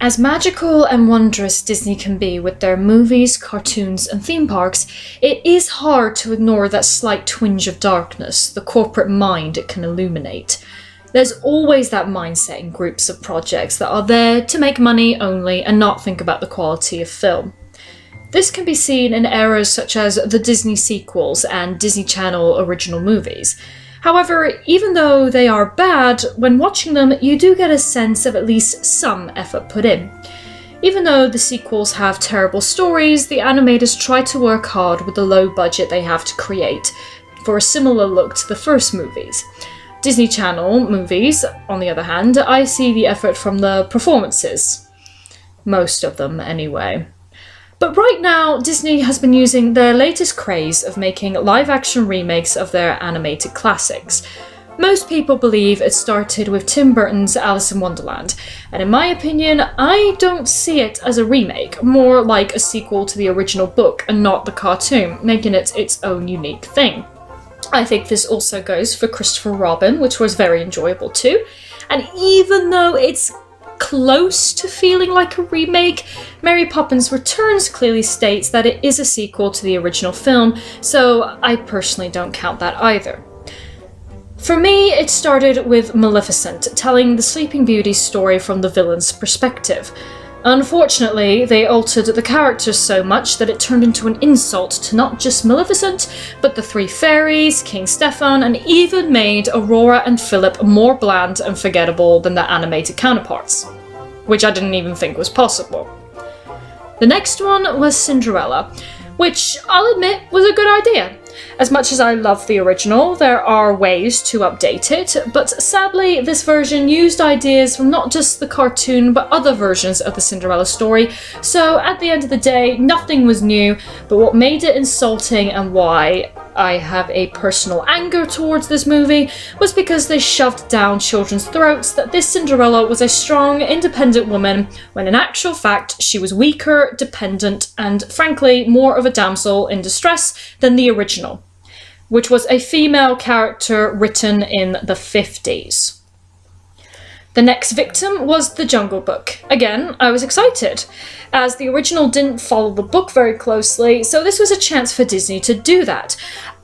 As magical and wondrous Disney can be with their movies, cartoons, and theme parks, it is hard to ignore that slight twinge of darkness, the corporate mind it can illuminate. There's always that mindset in groups of projects that are there to make money only and not think about the quality of film. This can be seen in eras such as the Disney sequels and Disney Channel original movies. However, even though they are bad, when watching them you do get a sense of at least some effort put in. Even though the sequels have terrible stories, the animators try to work hard with the low budget they have to create for a similar look to the first movies. Disney Channel movies, on the other hand, I see the effort from the performances. Most of them, anyway. But right now, Disney has been using their latest craze of making live-action remakes of their animated classics. Most people believe it started with Tim Burton's Alice in Wonderland, and in my opinion, I don't see it as a remake, more like a sequel to the original book and not the cartoon, making it its own unique thing. I think this also goes for Christopher Robin, which was very enjoyable too, and even though it's close to feeling like a remake, Mary Poppins Returns clearly states that it is a sequel to the original film, so I personally don't count that either. For me, it started with Maleficent, telling the Sleeping Beauty story from the villain's perspective. Unfortunately, they altered the characters so much that it turned into an insult to not just Maleficent, but the three fairies, King Stefan, and even made Aurora and Philip more bland and forgettable than their animated counterparts. Which I didn't even think was possible. The next one was Cinderella, which I'll admit was a good idea. As much as I love the original, there are ways to update it, but sadly this version used ideas from not just the cartoon but other versions of the Cinderella story, so at the end of the day nothing was new, but what made it insulting and why I have a personal anger towards this movie was because they shoved down children's throats that this Cinderella was a strong, independent woman, when in actual fact she was weaker, dependent, and frankly more of a damsel in distress than the original, which was a female character written in the 50s. The next victim was The Jungle Book. Again, I was excited, as the original didn't follow the book very closely, so this was a chance for Disney to do that.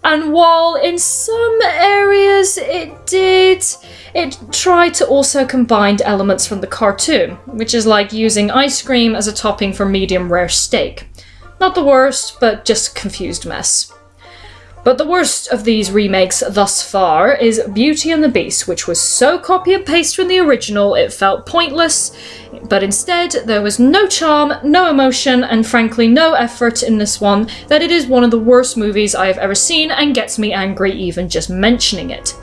And while in some areas it did, it tried to also combine elements from the cartoon, which is like using ice cream as a topping for medium rare steak. Not the worst, but just a confused mess. But the worst of these remakes thus far is Beauty and the Beast, which was so copy and paste from the original it felt pointless, but instead there was no charm, no emotion, and frankly no effort in this one, that it is one of the worst movies I have ever seen and gets me angry even just mentioning it.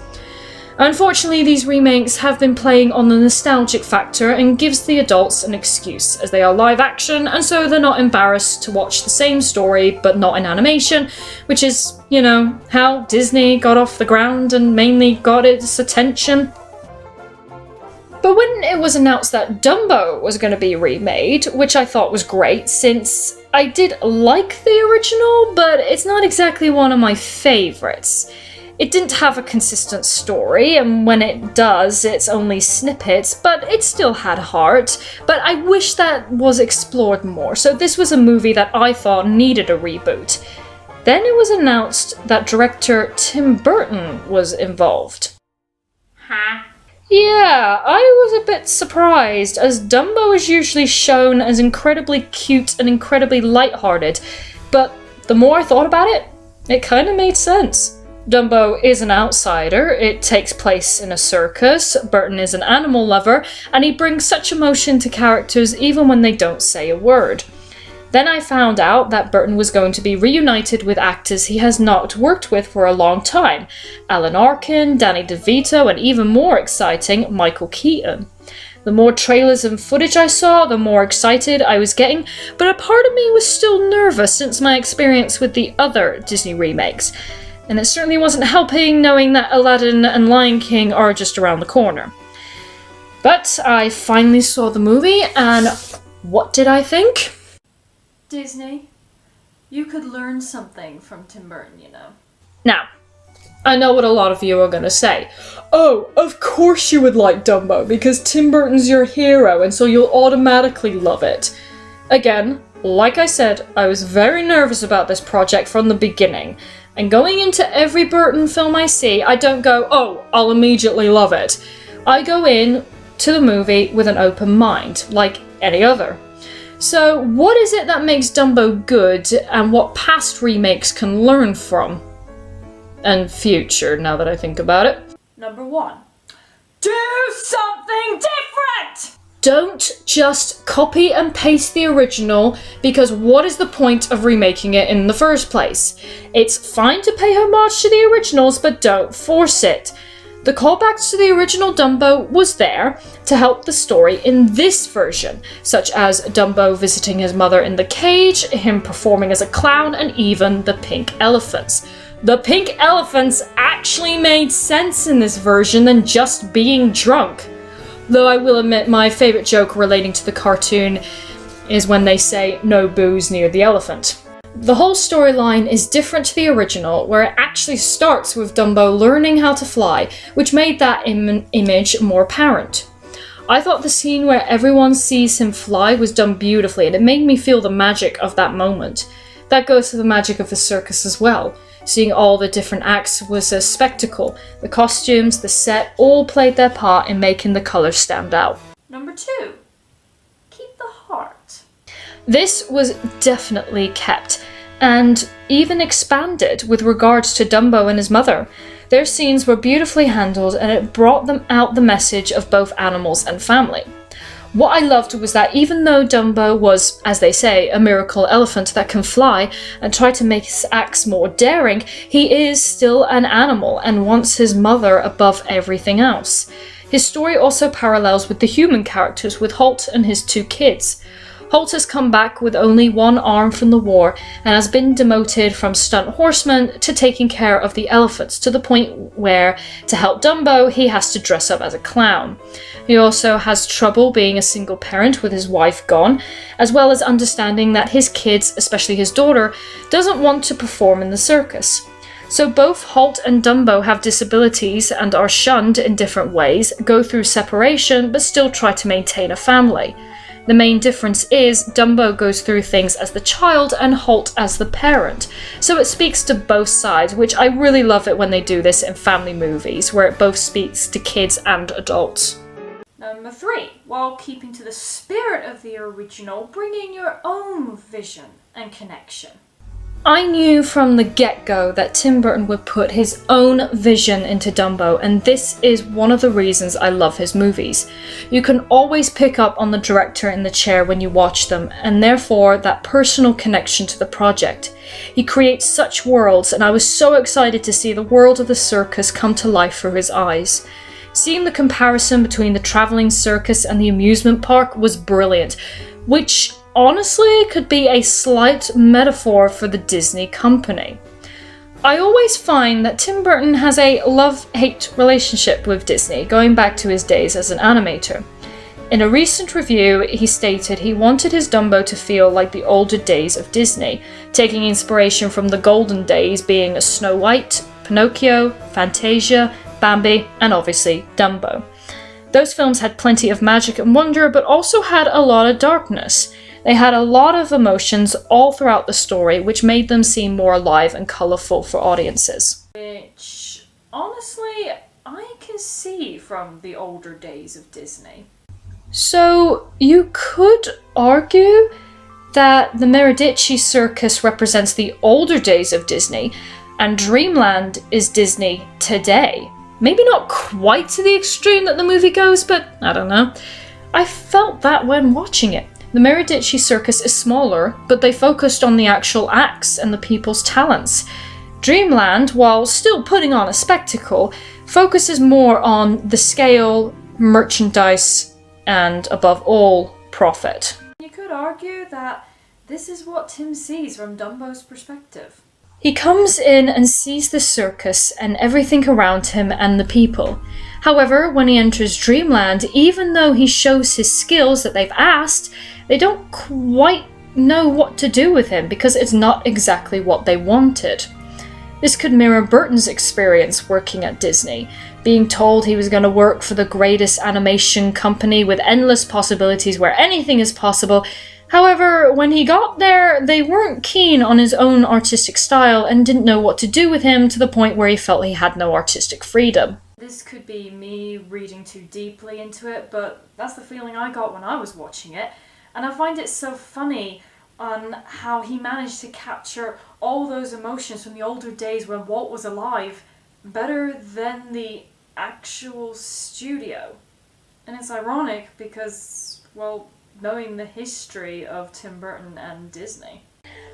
Unfortunately, these remakes have been playing on the nostalgic factor and gives the adults an excuse, as they are live action and so they're not embarrassed to watch the same story but not in animation, which is, you know, how Disney got off the ground and mainly got its attention. But when it was announced that Dumbo was going to be remade, which I thought was great since I did like the original, but it's not exactly one of my favourites. It didn't have a consistent story, and when it does, it's only snippets, but it still had heart. But I wish that was explored more, so this was a movie that I thought needed a reboot. Then it was announced that director Tim Burton was involved. Huh? Yeah, I was a bit surprised, as Dumbo is usually shown as incredibly cute and incredibly lighthearted, but the more I thought about it, it kind of made sense. Dumbo is an outsider, it takes place in a circus, Burton is an animal lover, and he brings such emotion to characters even when they don't say a word. Then I found out that Burton was going to be reunited with actors he has not worked with for a long time, Alan Arkin, Danny DeVito, and even more exciting, Michael Keaton. The more trailers and footage I saw, the more excited I was getting, but a part of me was still nervous since my experience with the other Disney remakes. And it certainly wasn't helping knowing that Aladdin and Lion King are just around the corner. But I finally saw the movie, and what did I think? Disney, you could learn something from Tim Burton, you know. Now, I know what a lot of you are gonna say. Oh, of course you would like Dumbo, because Tim Burton's your hero, and so you'll automatically love it. Again, like I said, I was very nervous about this project from the beginning, and going into every Burton film I see, I don't go, oh, I'll immediately love it. I go in to the movie with an open mind, like any other. So what is it that makes Dumbo good, and what past remakes can learn from? And future, now that I think about it. Number 1. Do something different! Don't just copy and paste the original, because what is the point of remaking it in the first place? It's fine to pay homage to the originals, but don't force it. The callbacks to the original Dumbo was there to help the story in this version, such as Dumbo visiting his mother in the cage, him performing as a clown, and even the pink elephants. The pink elephants actually made sense in this version than just being drunk. Though I will admit my favourite joke relating to the cartoon is when they say no booze near the elephant. The whole storyline is different to the original, where it actually starts with Dumbo learning how to fly, which made that image more apparent. I thought the scene where everyone sees him fly was done beautifully, and it made me feel the magic of that moment. That goes to the magic of the circus as well. Seeing all the different acts was a spectacle. The costumes, the set, all played their part in making the colours stand out. Number 2. Keep the heart. This was definitely kept, and even expanded with regards to Dumbo and his mother. Their scenes were beautifully handled, and it brought them out the message of both animals and family. What I loved was that even though Dumbo was, as they say, a miracle elephant that can fly and try to make his acts more daring, he is still an animal and wants his mother above everything else. His story also parallels with the human characters, with Holt and his 2 kids. Holt has come back with only 1 arm from the war and has been demoted from stunt horseman to taking care of the elephants, to the point where, to help Dumbo, he has to dress up as a clown. He also has trouble being a single parent with his wife gone, as well as understanding that his kids, especially his daughter, doesn't want to perform in the circus. So both Holt and Dumbo have disabilities and are shunned in different ways, go through separation, but still try to maintain a family. The main difference is Dumbo goes through things as the child and Holt as the parent. So it speaks to both sides, which I really love it when they do this in family movies, where it both speaks to kids and adults. Number 3. While keeping to the spirit of the original, bring in your own vision and connection. I knew from the get-go that Tim Burton would put his own vision into Dumbo, and this is one of the reasons I love his movies. You can always pick up on the director in the chair when you watch them, and therefore that personal connection to the project. He creates such worlds, and I was so excited to see the world of the circus come to life through his eyes. Seeing the comparison between the travelling circus and the amusement park was brilliant, which honestly could be a slight metaphor for the Disney company. I always find that Tim Burton has a love-hate relationship with Disney, going back to his days as an animator. In a recent review, he stated he wanted his Dumbo to feel like the older days of Disney, taking inspiration from the golden days being Snow White, Pinocchio, Fantasia, Bambi, and obviously Dumbo. Those films had plenty of magic and wonder, but also had a lot of darkness. They had a lot of emotions all throughout the story, which made them seem more alive and colourful for audiences. Which, honestly, I can see from the older days of Disney. So, you could argue that the Medici Circus represents the older days of Disney, and Dreamland is Disney today. Maybe not quite to the extreme that the movie goes, but I don't know. I felt that when watching it. The Medici Circus is smaller, but they focused on the actual acts and the people's talents. Dreamland, while still putting on a spectacle, focuses more on the scale, merchandise, and above all, profit. You could argue that this is what Tim sees from Dumbo's perspective. He comes in and sees the circus and everything around him and the people. However, when he enters Dreamland, even though he shows his skills that they've asked, they don't quite know what to do with him because it's not exactly what they wanted. This could mirror Burton's experience working at Disney, being told he was going to work for the greatest animation company with endless possibilities where anything is possible. However, when he got there, they weren't keen on his own artistic style and didn't know what to do with him, to the point where he felt he had no artistic freedom. This could be me reading too deeply into it, but that's the feeling I got when I was watching it. And I find it so funny on how he managed to capture all those emotions from the older days when Walt was alive better than the actual studio. And it's ironic because, well, knowing the history of Tim Burton and Disney.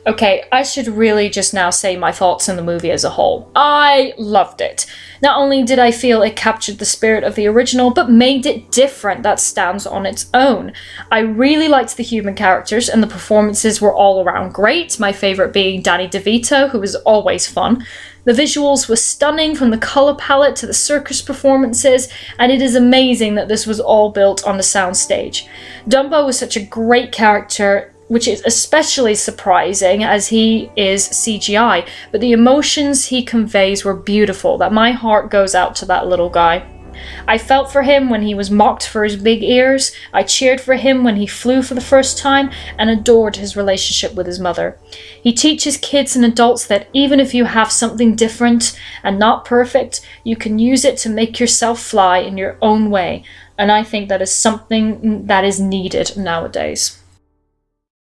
Okay, I should really just now say my thoughts on the movie as a whole. I loved it. Not only did I feel it captured the spirit of the original, but made it different that stands on its own. I really liked the human characters, and the performances were all around great, my favourite being Danny DeVito, who was always fun. The visuals were stunning, from the colour palette to the circus performances, and it is amazing that this was all built on the soundstage. Dumbo was such a great character, which is especially surprising as he is CGI, but the emotions he conveys were beautiful, that my heart goes out to that little guy. I felt for him when he was mocked for his big ears, I cheered for him when he flew for the first time, and adored his relationship with his mother. He teaches kids and adults that even if you have something different and not perfect, you can use it to make yourself fly in your own way, and I think that is something that is needed nowadays.